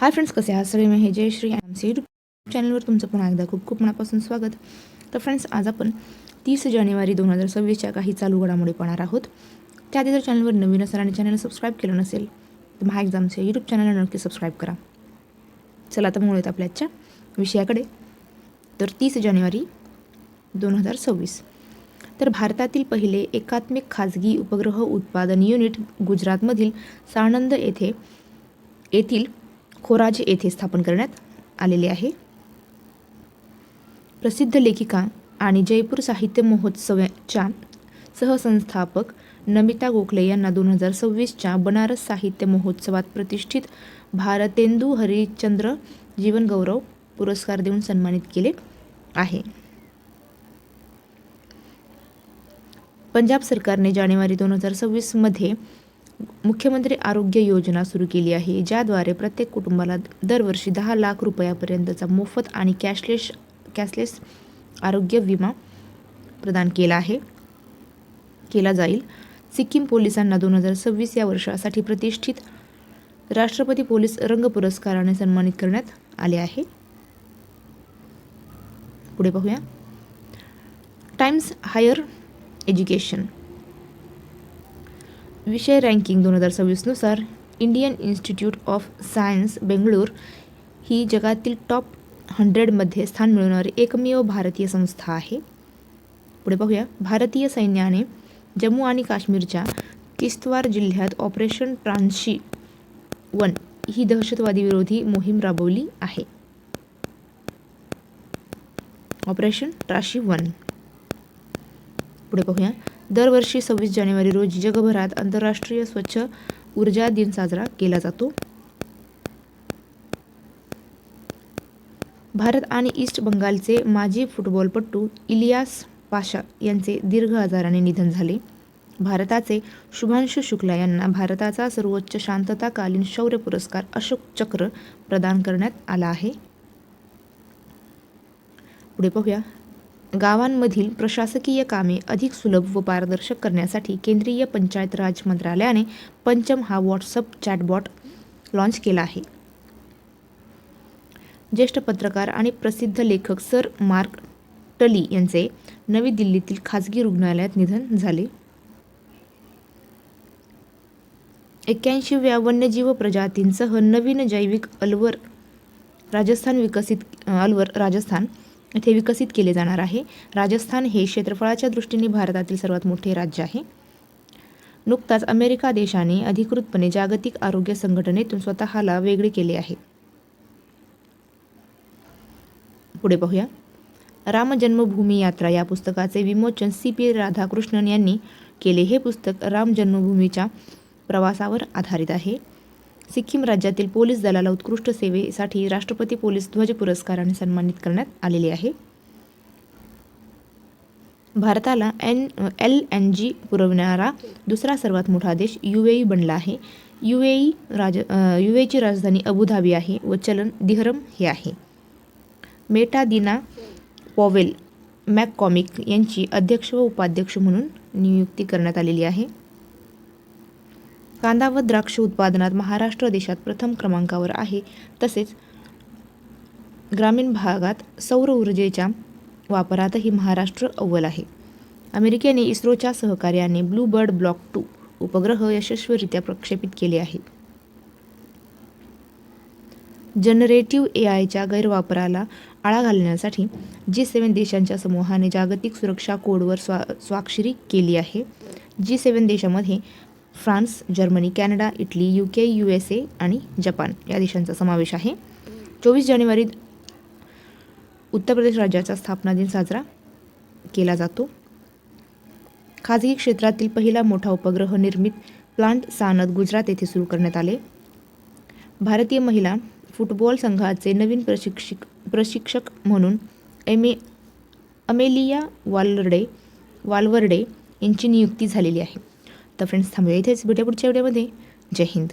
Hi friends, कसे आहात सगळे? मी हे जयश्री आमचे यूट्यूब चॅनलवर तुमचं पुन्हा एकदा खूप खूप मनापासून स्वागत. तर फ्रेंड्स, आज आपण 30 जानेवारी 2026च्या काही चालू घडामोडी पाहणार आहोत. त्याआधी जर चॅनलवर नवीन असाल आणि चॅनल सबस्क्राईब केलं नसेल तर महा एक्झामचे यूट्यूब चॅनलला नक्की सबस्क्राईब करा. चला आता मुळात आपल्या आजच्या विषयाकडे. तर 30 जानेवारी 2026 तर भारतातील पहिले एकात्मिक खाजगी उपग्रह उत्पादन युनिट गुजरातमधील साणंद येथील खोराजे येथे स्थापन करण्यात आलेले आहे. प्रसिद्ध लेखिका आणि जयपूर साहित्य महोत्सवाच्या सहसंस्थापक नमिता गोखले यांना 2026च्या बनारस साहित्य महोत्सवात प्रतिष्ठित भारतेंदू हरिश्चंद्र जीवन गौरव पुरस्कार देऊन सन्मानित केले आहे. पंजाब सरकारने जानेवारी 2026 मध्ये मुख्यमंत्री आरोग्य योजना सुरू केली आहे, ज्याद्वारे प्रत्येक कुटुंबाला दरवर्षी 10 लाख रुपयापर्यंतचा मोफत आणि कॅशलेस आरोग्य विमा प्रदान केला जाईल. सिक्कीम पोलिसांना 2026 या वर्षासाठी प्रतिष्ठित राष्ट्रपती पोलीस रंग पुरस्काराने सन्मानित करण्यात आले आहे. पुढे पाहूया. टाइम्स हायर एज्युकेशन विषय रँकिंग 2026 नुसार Indian Institute of Science Bengaluru ही जगातील टॉप 100 मध्ये स्थान मिळवणारी एकमेव भारतीय संस्था आहे. पुढे पाहूया. भारतीय सैन्याने जम्मू आणि काश्मीरच्या किश्तवार जिल्ह्यात ऑपरेशन ट्रान्शी 1 ही दहशतवादी विरोधी मोहीम राबवली आहे. ऑपरेशन ट्राशी 1. पुढे पाहूया. दरवर्षी 26 जानेवारी रोजी जगभरात आंतरराष्ट्रीय स्वच्छ ऊर्जा दिन साजरा केला जातो. भारत आणि ईस्ट बंगालचे माजी फुटबॉलपटू इलियास पाशा यांचे दीर्घ आजाराने निधन झाले. भारताचे शुभांशु शुक्ला यांना भारताचा सर्वोच्च शांतताकालीन शौर्य पुरस्कार अशोक चक्र प्रदान करण्यात आला आहे. पुढे पाहूया. गावांमधील प्रशासकीय कामे अधिक सुलभ व पारदर्शक करण्यासाठी केंद्रीय पंचायत राज मंत्रालयाने पंचम हा व्हॉट्सअप चॅटबॉट लॉन्च केला आहे. ज्येष्ठ पत्रकार आणि प्रसिद्ध लेखक सर मार्क टली यांचे नवी दिल्लीतील खाजगी रुग्णालयात निधन झाले. 81व्या वन्यजीव प्रजातींसह नवीन जैविक अलवर राजस्थान येथे विकसित केले जाणार आहे. राजस्थान हे क्षेत्रफळाच्या दृष्टीने भारतातील सर्वात मोठे राज्य आहे. नुकताच अमेरिका देशाने अधिकृतपणे जागतिक आरोग्य संघटनेतून स्वतःला वेगळे केले आहे. पुढे पाहूया. राम जन्मभूमी यात्रा या पुस्तकाचे विमोचन CP राधाकृष्णन यांनी केले. हे पुस्तक राम जन्मभूमीच्या प्रवासावर आधारित आहे. सिक्कीम राज्यातील पोलीस दलाला उत्कृष्ट सेवेसाठी राष्ट्रपती पोलीस ध्वज पुरस्काराने सन्मानित करण्यात आलेले आहे. भारताला LNG पुरवणारा दुसरा सर्वात मोठा देश UAE बनला आहे. UAEची राजधानी अबुधाबी आहे व चलन दिहरम हे आहे. मेटा दीना पॉवेल मॅककॉमिक यांची अध्यक्ष व उपाध्यक्ष म्हणून नियुक्ती करण्यात आलेली आहे. कांदा व द्राक्ष उत्पादनात महाराष्ट्र देशात प्रथम क्रमांकावर आहे. तसेच ग्रामीण भागात सौर ऊर्जेच्या वापरातही महाराष्ट्र अव्वल आहे. अमेरिकेने इस्रोच्या सहकार्याने ब्लू बर्ड ब्लॉक 2 उपग्रह यशस्वीरित्या प्रक्षेपित केले आहे. जनरेटिव्ह AIच्या गैरवापराला आळा घालण्यासाठी G7 देशांच्या समूहाने जागतिक सुरक्षा कोडवर स्वाक्षरी केली आहे. G7 देशांमध्ये France, Germany, Canada, Italy, UK, USA आणि जपान या देशांचा समावेश आहे. 24 जानेवारी उत्तर प्रदेश राज्याचा स्थापना दिन साजरा केला जातो. खाजगी क्षेत्रातील पहिला मोठा उपग्रह निर्मित प्लांट सानद गुजरात येथे सुरू करण्यात आले. भारतीय महिला फुटबॉल संघाचे नवीन प्रशिक्षक म्हणून अमेलिया वाल्वर्डे यांची नियुक्ती झालेली आहे. तर फ्रेंड्स, थांबूया इथेच. भेटूया पुढच्या व्हिडिओमध्ये. जय हिंद.